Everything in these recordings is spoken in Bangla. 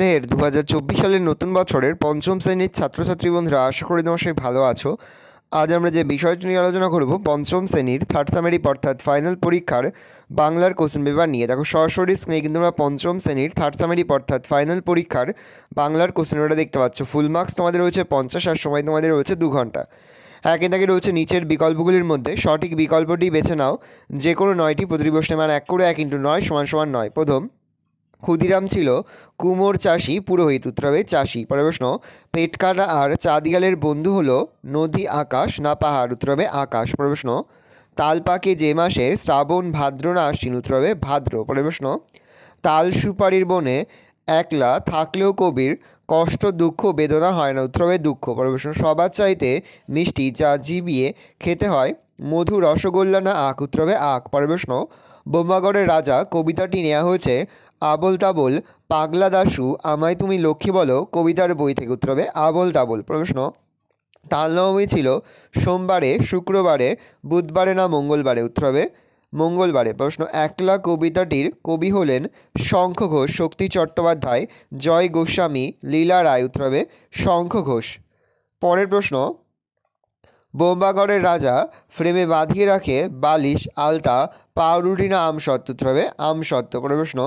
স্নেহের 2024 সালের নতুন বছরের পঞ্চম শ্রেণীর ছাত্রছাত্রী বন্ধুরা, আশা করি তোমার সবাই ভালো আছো। আজ আমরা যে বিষয়টি নিয়ে আলোচনা করব পঞ্চম শ্রেণীর থার্ড সামেরিপ অর্থাৎ ফাইনাল পরীক্ষার বাংলার কোশ্চেন পেপার নিয়ে। দেখো সরাসরি স্ক্রিনে কিন্তু আমরা পঞ্চম শ্রেণীর থার্ড সামেরিপ অর্থাৎ ফাইনাল পরীক্ষার বাংলার কোশ্চেন পেপারটা দেখতে পাচ্ছ। ফুল মার্কস তোমাদের রয়েছে 50 আর সময় তোমাদের রয়েছে 2 ঘন্টা। একে দাগে রয়েছে নিচের বিকল্পগুলির মধ্যে সঠিক বিকল্পটি বেছে নাও। যে কোনো 9টি প্রতিটি প্রশ্নের মান 1 করে 1 × 9 = 9। প্রথম, ক্ষুদিরাম ছিল কুমোর চাষি পুরোহিত, উত্তর হবে চাষি। পরের প্রশ্ন, পেটকাটা আর চাঁদিয়ালের বন্ধু হলো নদী আকাশ না পাহাড়, উত্তর হবে আকাশ। পরের প্রশ্ন, তাল পাকে যে মাসে শ্রাবণ ভাদ্র না আশ্বিন, উত্তর হবে ভাদ্র। পরের প্রশ্ন, তাল সুপারির বনে একলা থাকলেও কবির কষ্ট দুঃখ বেদনা হয় না, উত্তর হবে দুঃখ। পরের প্রশ্ন, সবার চাইতে মিষ্টি যা জিবিয়ে খেতে হয় মধু রসগোল্লা না আখ, উত্তর হবে আখ। পরের প্রশ্ন, বোম্বাগড়ের রাজা কবিতাটি নেওয়া হয়েছে আবোল তাবোল পাগলা দাশু আমায় তুমি লক্ষ্মী বলো কবিতার বই থেকে, উত্তর হবে আবোল তাবোল। প্রশ্ন, তালনবমী ছিল সোমবারে শুক্রবারে বুধবারে না মঙ্গলবারে, উত্তর হবে মঙ্গলবারে। প্রশ্ন, একলা কবিতাটির কবি হলেন শঙ্খ ঘোষ, শক্তি চট্টোপাধ্যায়, জয় গোস্বামী, লীলা রায়, উত্তর হবে শঙ্খ ঘোষ। পরের প্রশ্ন, বোম্বাগড়ের রাজা ফ্রেমে বাঁধিয়ে রাখে বালিশ আলতা পাউরুটি না আমসত্ত্ব, উত্তর হবে আমসত্ত্ব। পরের প্রশ্ন,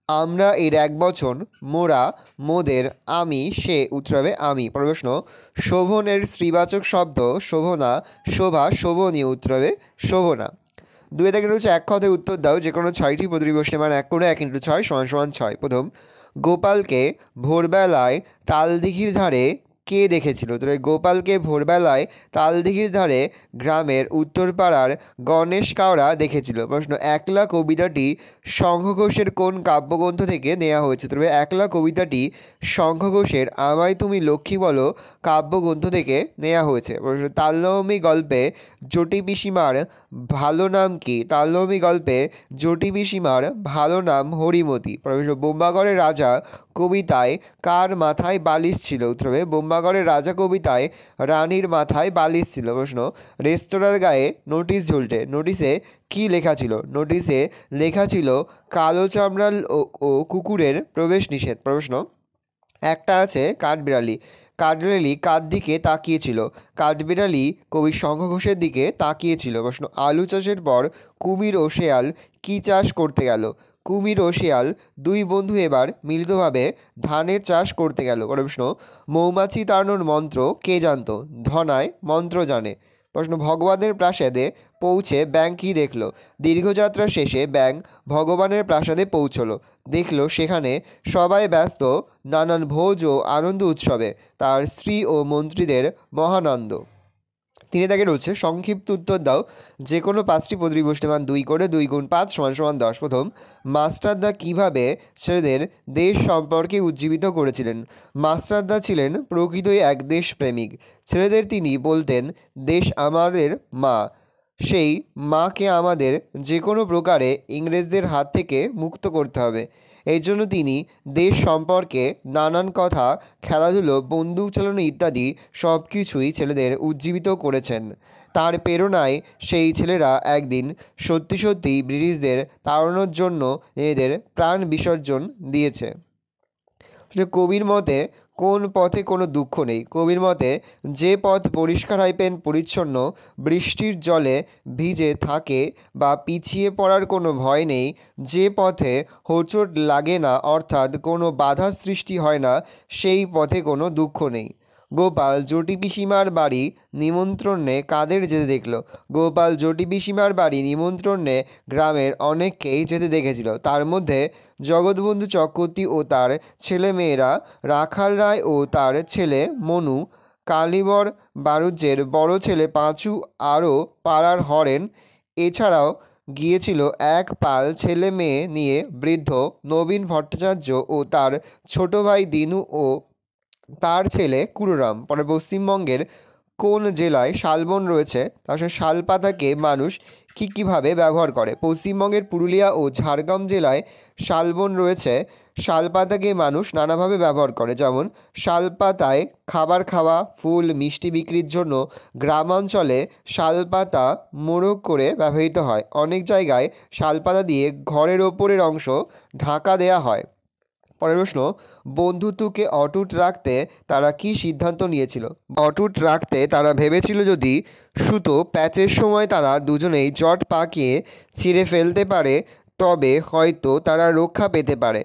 আমরা এর এক বচন মোরা মোদের আমি সে, উত্তর হবে আমি। পরের প্রশ্ন, শোভনের স্ত্রীবাচক শব্দ শোভনা শোভা শোভনীয়, উত্তর হবে শোভনা। 2 থেকে রয়েছে এক কথায় উত্তর দাও। যে কোনো 6টি প্রতিটি প্রশ্নের মান 1 করে 1 × 6 = 6। প্রথম, গোপালকে ভোরবেলায় তালদিঘির ধারে কে দেখেছিল, তো গোপালকে ভোরবেলায় তালদিঘির ধারে গ্রামের উত্তরপাড়ার গণেশ কাওড়া দেখেছিল। প্রশ্ন, একলা কবিতাটি শঙ্খ ঘোষের কোন কাব্যগ্রন্থ থেকে নেওয়া হয়েছে, তবে একলা কবিতাটি শঙ্খ ঘোষের আমায় তুমি লক্ষ্মী বলো কাব্যগ্রন্থ থেকে নেওয়া হয়েছে। প্রশ্ন, তালনবমী গল্পে জটি পিসিমার ভালো নাম কি, তালনবমী গল্পে জটি পিসিমার ভালো নাম হরিমতি। প্রশ্ন, বোম্বাগড়ের রাজা কবিতায় কার মাথায় বালিশ ছিল, উত্তর হবে বোম্বাগড়ের রাজা কবিতায় রানীর মাথায় বালিশ ছিল। প্রশ্ন, রেস্তোরাঁর গায়ে নোটিশ ঝুলতে, নোটিশে কি লেখা ছিল, নোটিশে লেখা ছিল কালো চামড়াল ও কুকুরের প্রবেশ নিষেধ। প্রশ্ন, একটা আছে কাঠবিড়ালি, কাঠবিড়ালি কার দিকে তাকিয়েছিল, কাঠবিড়ালি কবি শঙ্খ ঘোষের দিকে তাকিয়েছিল। প্রশ্ন, আলু চাষের পর কুমির ও শেয়াল কী চাষ করতে গেল, কুমির ও শেয়াল 2 বন্ধু এবার মিলিতভাবে ধানের চাষ করতে গেল। প্রশ্ন, মৌমাছি তাড়ানোর মন্ত্র কে জানত, ধনায় মন্ত্র জানে। প্রশ্ন, ভগবানের প্রাসাদে পৌঁছে ব্যাং কী দেখল, দীর্ঘযাত্রা শেষে ব্যাং ভগবানের প্রাসাদে পৌঁছলো, দেখল সেখানে সবাই ব্যস্ত নানান ভোজ ও আনন্দ উৎসবে, তার স্ত্রী ও মন্ত্রীদের মহানন্দ। 3 থেকে রয়েছে সংক্ষিপ্ত উত্তর দাও। যে কোনো 5টি প্রতিটি প্রশ্নের মান 2 করে 2 × 5 = 10। প্রথম, মাস্টারদা কীভাবে ছেলেদের দেশ সম্পর্কে উজ্জীবিত করেছিলেন, মাস্টারদা ছিলেন প্রকৃতই এক দেশপ্রেমিক। ছেলেদের তিনি বলতেন দেশ আমাদের মা, সেই মাকে আমাদের যে কোনো প্রকারে ইংরেজদের হাত থেকে মুক্ত করতে হবে। এই জন্য তিনি দেশ সম্পর্কে নানান কথা, খেলাধুলো, বন্দুক চালানো ইত্যাদি সব কিছুই ছেলেদের উজ্জীবিত করেছেন। তার প্রেরণায় সেই ছেলেরা একদিন সত্যি সত্যি ব্রিটিশদের তাড়ানোর জন্য এদের প্রাণ বিসর্জন দিয়েছে। কবির মতে কোন পথে কোনো দুঃখ নেই, কবির মতে যে পথ পরিষ্কার হয় পরিচ্ছন্ন, বৃষ্টির জলে ভিজে থাকে বা পিছিয়ে পড়ার কোনো ভয় নেই, যে পথে হোঁচট লাগে না অর্থাৎ কোনো বাধার সৃষ্টি হয় না, সেই পথে কোনো দুঃখ নেই। গোপাল জটি পিসিমার বাড়ি নিমন্ত্রণে কাদের যেতে দেখল, গোপাল জটি পিসিমার বাড়ি নিমন্ত্রণে গ্রামের অনেককেই যেতে দেখেছিল। তার মধ্যে জগৎবন্ধু চক্রবর্তী ও তার ছেলে মেয়েরা, রাখাল রায় ও তার ছেলে মনু, কালীবর বাড়ুজ্যের বড় ছেলে পাঁচু, আরও পাড়ার হরেন। এছাড়াও গিয়েছিল এক পাল ছেলে মেয়ে নিয়ে বৃদ্ধ নবীন ভট্টাচার্য ও তার ছোট ভাই দিনু ও তার ছেলে কুরুরাম। পরে পশ্চিমবঙ্গের কোন জেলায় শালবন রয়েছে, তার সঙ্গে শালপাতাকে মানুষ কীভাবে ব্যবহার করে, পশ্চিমবঙ্গের পুরুলিয়া ও ঝাড়গ্রাম জেলায় শালবন রয়েছে। শালপাতাকে মানুষ নানাভাবে ব্যবহার করে, যেমন শালপাতায় খাবার খাওয়া, ফুল মিষ্টি বিক্রির জন্য গ্রামাঞ্চলে শালপাতা মোড়ক করে ব্যবহৃত হয়। অনেক জায়গায় শালপাতা দিয়ে ঘরের ওপরের অংশ ঢাকা দেয়া হয়। পরের প্রশ্ন, বন্ধুত্বকে অটুট রাখতে তারা কি সিদ্ধান্ত নিয়েছিল? অটুট রাখতে তারা ভেবেছিল যদি সুতো প্যাচের সময় তারা দুজনেই জট পাকিয়ে ছিঁড়ে ফেলতে পারে তবে হয়তো তারা রক্ষা পেতে পারে,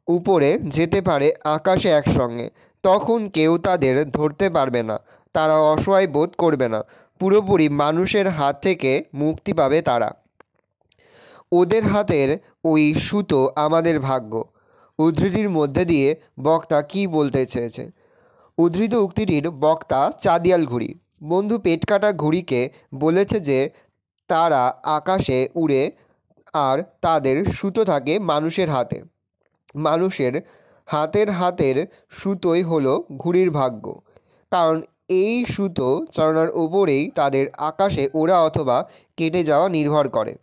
উপরে যেতে পারে আকাশে একসঙ্গে। তখন কেউ তাদের ধরতে পারবে না, তারা অসহায় বোধ করবে না, পুরোপুরি মানুষের হাত থেকে মুক্তি পাবে তারা। ওদের হাতের ওই সুতো আমাদের ভাগ্য। উদ্ধৃতির মধ্যে দিয়ে বক্তা কি বলতে চেয়েছে? উদ্ধৃত উক্তিটির বক্তা চাঁদিয়াল ঘুড়ি। বন্ধু পেট কাটা ঘুড়িকে বলেছে যে তারা আকাশে উড়ে আর তাদের সুতো থাকে মানুষের হাতে। মানুষের হাতের সুতোই হলো ঘুড়ির ভাগ্য, কারণ এই সুতো চালনার ওপরেই তাদের আকাশে ওড়া অথবা কেটে যাওয়া নির্ভর করে।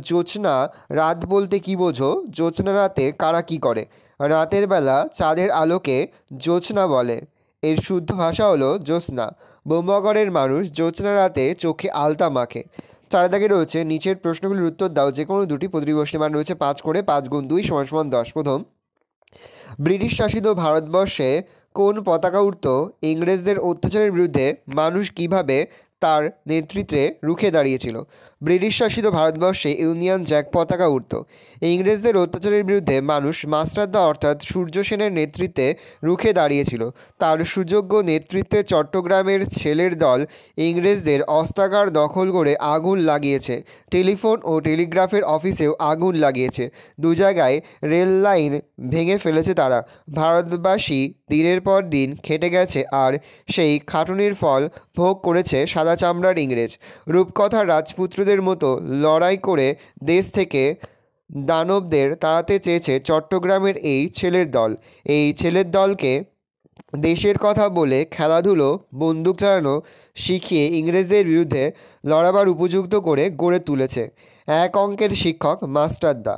জ্যোৎস্না রাত বলতে কি বোঝো? জ্যোৎস্না রাতে কারা কি করে? রাতের বেলা চাঁদের আলোকে জ্যোৎস্না বলে। এর শুদ্ধ ভাষা হলো জ্যোৎস্না। বোম্বাগড়ের মানুষ জ্যোৎস্না রাতে চোখে আলতা মাখে। 4 দাগে রয়েছে নিচের প্রশ্নগুলির উত্তর দাও, যে কোনো দুটি। প্রতিবর্ষী মান রয়েছে 5 করে, 5 গুণ 2 = 10। প্রথম, ব্রিটিশ শাসিত ভারতবর্ষে কোন পতাকা উঠত? ইংরেজদের অত্যাচারের বিরুদ্ধে মানুষ কিভাবে তার নেতৃত্বে রুখে দাঁড়িয়েছিল? ব্রিটিশ শাসিত ভারতবর্ষে ইউনিয়ন জ্যাক পতাকা উঠত। ইংরেজদের অত্যাচারের বিরুদ্ধে মানুষ মাস্টারদা অর্থাৎ সূর্য সেনের নেতৃত্বে রুখে দাঁড়িয়েছিল। তার সুযোগ্য নেতৃত্বে চট্টগ্রামের ছেলের দল ইংরেজদের অস্ত্রাগার দখল করে আগুন লাগিয়েছে। টেলিফোন ও টেলিগ্রাফের অফিসেও আগুন লাগিয়েছে। 2 জায়গায় রেল লাইন ভেঙে ফেলেছে তারা। ভারতবাসী দিনের পর দিন খেটে গেছে আর সেই খাটুনির ফল ভোগ করেছে সাদা চামড়ার ইংরেজ। রূপকথার রাজপুত্রদের মতো লড়াই করে দেশ থেকে দানবদের তাড়াতে চেয়েছে চট্টগ্রামের এই ছেলের দল। এই ছেলের দলকে দেশের কথা বলে খেলাধুলো, বন্দুক চালানো শিখিয়ে ইংরেজদের বিরুদ্ধে লড়াবার উপযুক্ত করে গড়ে তুলেছে। 1 অঙ্কের শিক্ষক মাস্টারদা।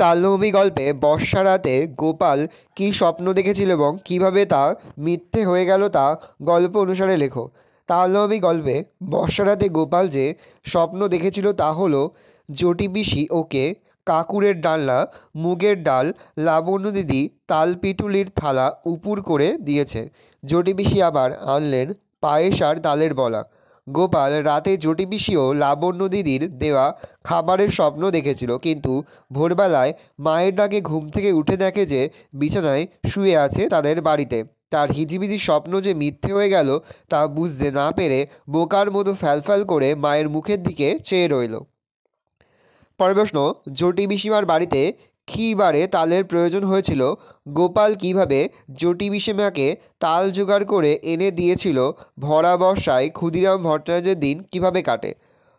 তালনবী গল্পে বর্ষা রাতে গোপাল কী স্বপ্ন দেখেছিল এবং কীভাবে তা মিথ্যে হয়ে গেল তা গল্প অনুসারে লেখো। তালনবী গল্পে বর্ষা রাতে গোপাল যে স্বপ্ন দেখেছিল তা হলো জটি পিসি ওকে কাকুরের ডালনা, মুগের ডাল, লাবণ্য দিদি তালপিটুলির থালা উপুর করে দিয়েছে। জটি পিসি আবার আনলেন পায়েস আর ডালের বলা। গোপাল রাতে জটি পিসি ও লাবণ্য দিদির দেওয়া খাবারের স্বপ্ন দেখেছিল, কিন্তু ভোরবেলায় মায়ের ডাকে ঘুম থেকে উঠে দেখে যে বিছানায় শুয়ে আছে তাদের বাড়িতে। তার হিজিবিজি স্বপ্ন যে মিথ্যে হয়ে গেল তা বুঝতে না পেরে বোকার মতো ফ্যালফ্যাল করে মায়ের মুখের দিকে চেয়ে রইল। পরের প্রশ্ন, জটি পিসিমার বাড়িতে কী বারে তালের প্রয়োজন হয়েছিল? গোপাল কিভাবে জটি পিসিমাকে তাল জোগাড় করে এনে দিয়েছিল? ভরা বর্ষায় ক্ষুদিরাম ভট্টাচার্যের দিন কিভাবে কাটে?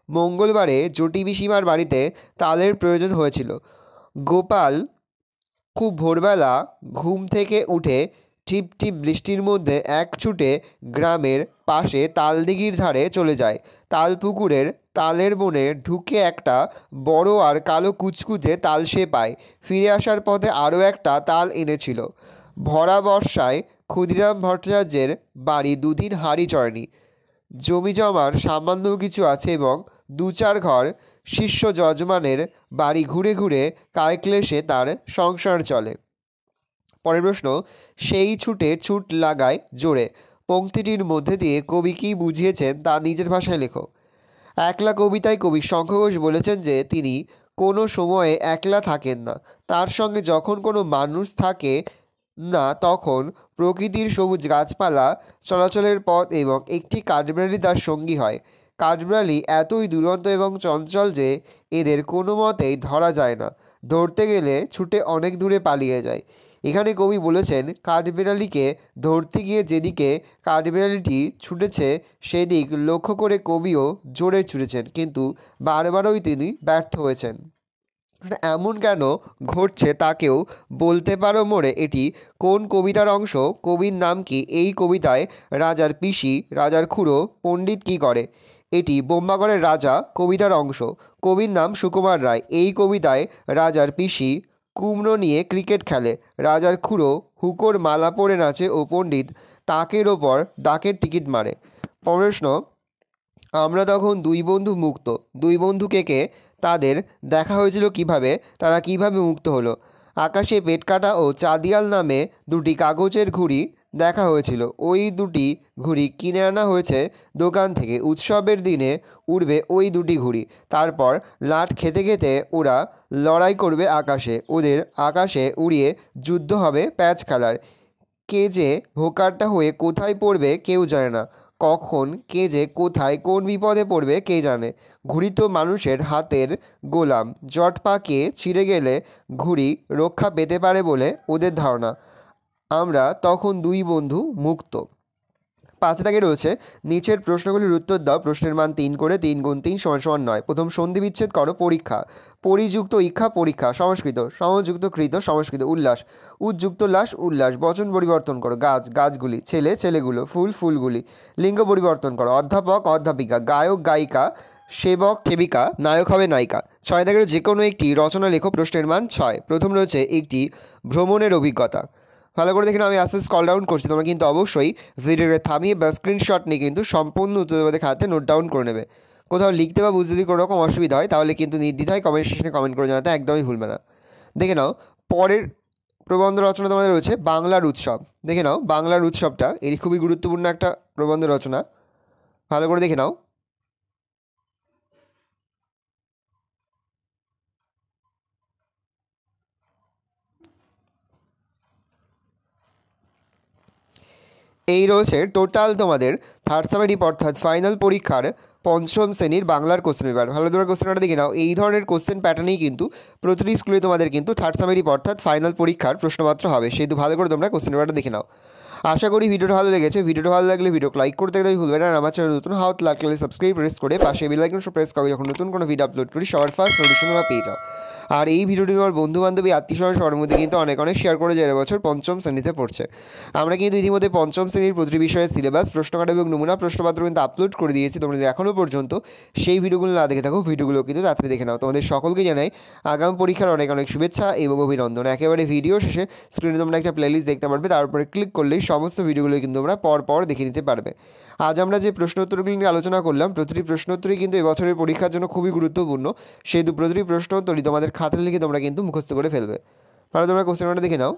মঙ্গলবারে জটি পিসিমার বাড়িতে তালের প্রয়োজন হয়েছিল। গোপাল খুব ভোরবেলা ঘুম থেকে উঠে টিপ টিপ বৃষ্টির মধ্যে এক ছুটে গ্রামের পাশে তালদিঘির ধারে চলে যায়। তালপুকুরের তালের বনে ঢুকে একটা বড় আর কালো কুচকুচে তাল সে পায়। ফিরে আসার পথে আরও একটা তাল এনেছিল। ভরা বর্ষায় ক্ষুদিরাম ভট্টাচার্যের বাড়ি 2 দিন হাঁড়ি চড়েনি। জমি জমার সামান্য কিছু আছে এবং 2-4 ঘর শিষ্য যজমানের বাড়ি ঘুরে ঘুরে কায়ক্লেশে তার সংসার চলে। পরের প্রশ্ন, সেই ছুটে ছুট লাগায় জোরে পংক্তিটির মধ্যে দিয়ে কবি কী বুঝিয়েছেন তা নিজের ভাষায় লেখো। একলা কবিতায় কবি শঙ্খ ঘোষ বলেছেন যে তিনি কোনো সময়ে একলা থাকেন না, তার সঙ্গে যখন কোনো মানুষ থাকে না তখন প্রকৃতির সবুজ গাছপালা, চলাচলের পথ এবং একটি কাঠবিড়ালি তার সঙ্গী হয়। কাঠবিড়ালি এতই দুরন্ত এবং চঞ্চল যে এদের কোনো মতেই ধরা যায় না, ধরতে গেলে ছুটে অনেক দূরে পালিয়ে যায়। এখানে কবি বলেছেন কাঠবিড়ালিকে ধরতে গিয়ে যেদিকে কাঠবিড়ালিটি ছুটেছে সেদিক লক্ষ্য করে কবিও জোরে ছুটেছেন, কিন্তু বারবারই তিনি ব্যর্থ হয়েছেন। এমন কেন ঘটছে তা কেউ বলতে পারো মোড়ে? এটি কোন কবিতার অংশ? কবির নাম কি? এই কবিতায় রাজার পিসি, রাজার খুড়ো, পণ্ডিত কী করে? এটি বোম্বাগড়ের রাজা কবিতার অংশ। কবির নাম সুকুমার রায়। এই কবিতায় রাজার পিসি কুমড়ো নিয়ে ক্রিকেট খেলে, রাজার খুড়ো হুঁকোর মালা পরে নাচে ও পণ্ডিত টাকের ওপর ডাকের টিকিট মারে। প্রশ্ন, আমরা তখন 2 বন্ধু মুক্ত। 2 বন্ধু কে কে? তাদের দেখা হয়েছিল কিভাবে? তারা কিভাবে মুক্ত হলো? আকাশে পেটকাটা ও চাঁদিয়াল নামে দুটি কাগজের ঘুড়ি দেখা হয়েছিল। ওই দুটি ঘুড়ি কিনে আনা হয়েছে দোকান থেকে। উৎসবের দিনে উড়বে ওই দুটি ঘুড়ি। তারপর লাট খেতে খেতে ওরা লড়াই করবে আকাশে। ওদের আকাশে উড়িয়ে যুদ্ধ হবে প্যাঁচ খেলার। কে যে ভোকারটা হয়ে কোথায় পড়বে কেউ জানে না। কখন কে যে কোথায় কোন বিপদে পড়বে কে জানে। ঘুড়ি তো মানুষের হাতের গোলাম। জট পাকিয়ে ছিঁড়ে গেলে ঘুড়ি রক্ষা পেতে পারে বলে ওদের ধারণা। আমরা তখন দুই বন্ধু মুক্ত। 5 দাগে রয়েছে নিচের প্রশ্নগুলির উত্তর দাও। প্রশ্নের মান 3 করে। 3 গুণ 3 = 9। প্রথম সন্ধি বিচ্ছেদ করো। পরীক্ষা, পরিযুক্ত ইক্ষা পরীক্ষা। সংস্কৃত, সমযুক্ত কৃত সংস্কৃত। উল্লাস, উজ্যুক্ত লাস উল্লাস। বচন পরিবর্তন করো। গাছ গাছগুলি, ছেলে ছেলেগুলো, ফুল ফুলগুলি। লিঙ্গ পরিবর্তন করো। অধ্যাপক অধ্যাপিকা, গায়ক গায়িকা, সেবক সেবিকা, নায়ক হবে নায়িকা। 6 দাগের যে কোনো একটি রচনা লেখো। প্রশ্নের মান 6। প্রথম রয়েছে একটি ভ্রমণের অভিজ্ঞতা। ভালো করে দেখে আমি আস্তে স্ক্রল ডাউন করছি। তোমরা কিন্তু অবশ্যই ভিডিওটা থামিয়ে বা স্ক্রিনশট নিয়ে কিন্তু সম্পূর্ণ উত্তর তোমাদের খাতাতে নোট ডাউন করে নেবে। কোথাও লিখতে বা বুঝতে যদি কোনো রকম অসুবিধা হয় তাহলে কিন্তু নির্দ্বিধায় কমেন্ট সেকশনে কমেন্ট করে জানাতে একদমই ভুলবে না। দেখে নাও পরের প্রবন্ধ রচনা তোমাদের রয়েছে বাংলার উৎসব। দেখে নাও বাংলার উৎসবটা এটি খুবই গুরুত্বপূর্ণ একটা প্রবন্ধ রচনা। ভালো করে দেখে নাও। এই রয়েছে টোটাল তোমাদের থার্ড সামেটিভ অর্থাৎ ফাইনাল পরীক্ষার পঞ্চম শ্রেণীর বাংলার কোশ্চেন পেপার। ভালো তোমরা কোশ্চেনটা দেখে নাও। এই ধরনের কোশ্চেন প্যাটার্নেই কিন্তু প্রতিটি স্কুলে তোমাদের কিন্তু থার্ড সামেটিভ অর্থাৎ ফাইনাল পরীক্ষার প্রশ্নপত্র হবে। সেহেতু ভালো করে তোমরা কোশ্চেন পেপারটা দেখে নাও। আশা করি ভিডিওটা ভালো লেগেছে। ভিডিওটা ভালো লাগলে ভিডিওকে লাইক করতে একদমই ভুলবে না। আর আমার চ্যানেল নতুন হাত লাগলে সাবস্ক্রাইব প্রেস করে পাশে বেল আইকন প্রেস করো, যখন নতুন কোনো ভিডিও আপলোড করি সবার ফার্স্ট নোটিফিকেশন তোমরা পেয়ে যাও। আর এই ভিডিওটি তোমার বন্ধু বান্ধবী আত্মীয়স্বজন সবার মধ্যে কিন্তু অনেক শেয়ার করে যে এবছর পঞ্চম শ্রেণীতে পড়ছে। আমরা কিন্তু ইতিমধ্যে পঞ্চম শ্রেণীর প্রতিটি বিষয়ের সিলেবাস, প্রশ্নকাট এবং নমুনা প্রশ্নপত্র কিন্তু আপলোড করে দিয়েছি। তোমরা যদি এখনও পর্যন্ত সেই ভিডিওগুলো না দেখে থাকো ভিডিওগুলো কিন্তু তাড়াতাড়ি দেখে নাও। তোমাদের সকলকে জানাই আগামী পরীক্ষার অনেক শুভেচ্ছা এবং অভিনন্দন। একেবারে ভিডিও শেষে স্ক্রিনে তোমরা একটা প্লেলিস্ট দেখতে পারবে। তারপরে ক্লিক করলেই সমস্ত ভিডিওগুলো কিন্তু তোমরা পর দেখে নিতে পারবে। আজ আমরা যে প্রশ্নোত্তরগুলি নিয়ে আলোচনা করলাম প্রতিটি প্রশ্নোত্তরই কিন্তু এবছরের পরীক্ষার জন্য খুবই গুরুত্বপূর্ণ। সেই প্রতিটি প্রশ্নোত্তরই তোমাদের খাতায় লিখে তোমরা কিন্তু মুখস্থ করে ফেলবে। তাহলে তোমরা কোশ্চেনটা দেখে নাও।